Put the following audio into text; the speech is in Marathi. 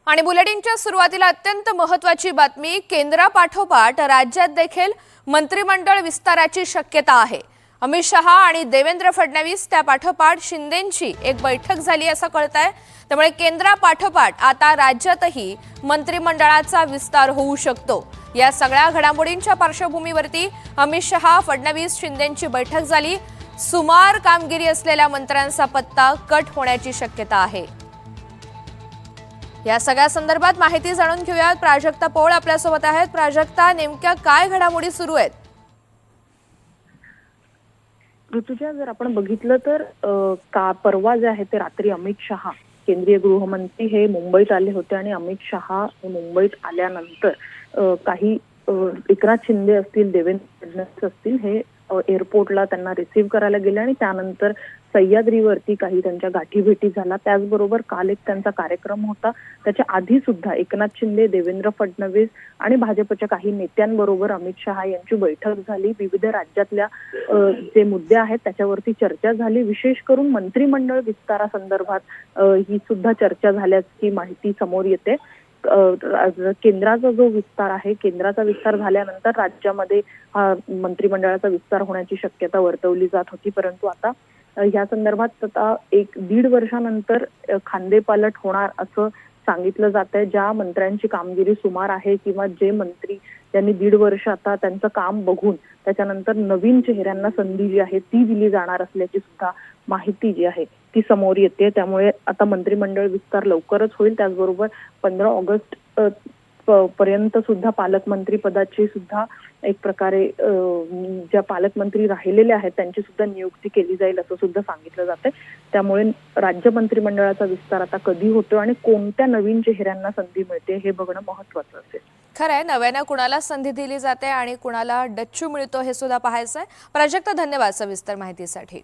आणि बुलेटिनच्या सुरुवातीला अत्यंत महत्त्वाची बातमी, केंद्रापाठोपाठ राज्यात देखील मंत्रिमंडळ विस्ताराची शक्यता आहे। अमित शहा आणि देवेंद्र फडणवीस त्यापाठोपाठ शिंदेंची एक बैठक झाली असं कळतंय। त्यामुळे केंद्रापाठोपाठ आता राज्यातही मंत्रिमंडळाचा विस्तार होऊ शकतो। या सगळ्या घडामोडींच्या पार्श्वभूमीवरती अमित शहा फडणवीस शिंदेंची बैठक झाली। सुमार कामगिरी असलेल्या मंत्र्यांचा पत्ता कट होण्याची शक्यता आहे। या सगळ्या संदर्भात माहिती जाणून घेऊयात। प्राजक्ता पोळ आपल्या सोबत आहेत। प्राजक्ता, नेमक्या काय घडामोडी सुरू आहेत? ऋतुजा, जर आपण बघितलं तर का परवा जे आहे ते रात्री अमित शहा केंद्रीय गृहमंत्री हे मुंबईत आले होते आणि अमित शहा हे मुंबईत आल्यानंतर काही एकनाथ शिंदे असतील, देवेंद्र फडणवीस असतील, हे एअरपोर्टला त्यांना रिसीव्ह करायला गेले आणि त्यानंतर सह्याद्रीवरती काही त्यांच्या गाठीभेटी झाला। त्याचबरोबर काल एक त्यांचा कार्यक्रम होता। त्याच्या आधी सुद्धा एकनाथ शिंदे, देवेंद्र फडणवीस आणि भाजपच्या काही नेत्यांबरोबर अमित शहा यांची बैठक झाली। विविध राज्यातल्या जे मुद्दे आहेत त्याच्यावरती चर्चा झाली। विशेष करून मंत्रिमंडळ विस्तारासंदर्भात ही सुद्धा चर्चा झाल्याची माहिती समोर येते। केंद्राचा जो विस्तार आहे, केंद्राचा विस्तार झाल्यानंतर राज्यामध्ये हा मंत्रिमंडळाचा विस्तार होण्याची शक्यता वर्तवली जात होती, परंतु आता या संदर्भात आता 1-1.5 वर्षानंतर खांदेपालट होणार असं सांगितलं जात आहे। ज्या मंत्र्यांची कामगिरी सुमार आहे किंवा जे मंत्री त्यांनी 1.5 वर्ष आता त्यांचं काम बघून त्याच्यानंतर नवीन चेहऱ्यांना संधी जी आहे ती दिली जाणार असल्याची सुद्धा माहिती जी आहे ती समोर येते। त्यामुळे आता मंत्रिमंडळ विस्तार लवकरच होईल। त्याचबरोबर 15 ऑगस्ट पर्यंत सुद्धा पालकमंत्री पदाची सुद्धा एक प्रकारे ज्या पालकमंत्री राहिलेले आहेत त्यांची सुद्धा नियुक्ती केली जाईल असं सुद्धा सांगितलं जाते। त्यामुळे राज्य मंत्रिमंडळाचा विस्तार आता कधी होतो आणि कोणत्या नवीन चेहऱ्यांना संधी मिळते हे बघणं महत्त्वाचं असेल। खरंय, नव्यानं कुणाला संधी दिली जाते आणि कुणाला डच्चू मिळतो हे सुद्धा पाहायचंय। प्राजक्ता, धन्यवाद सविस्तर माहितीसाठी।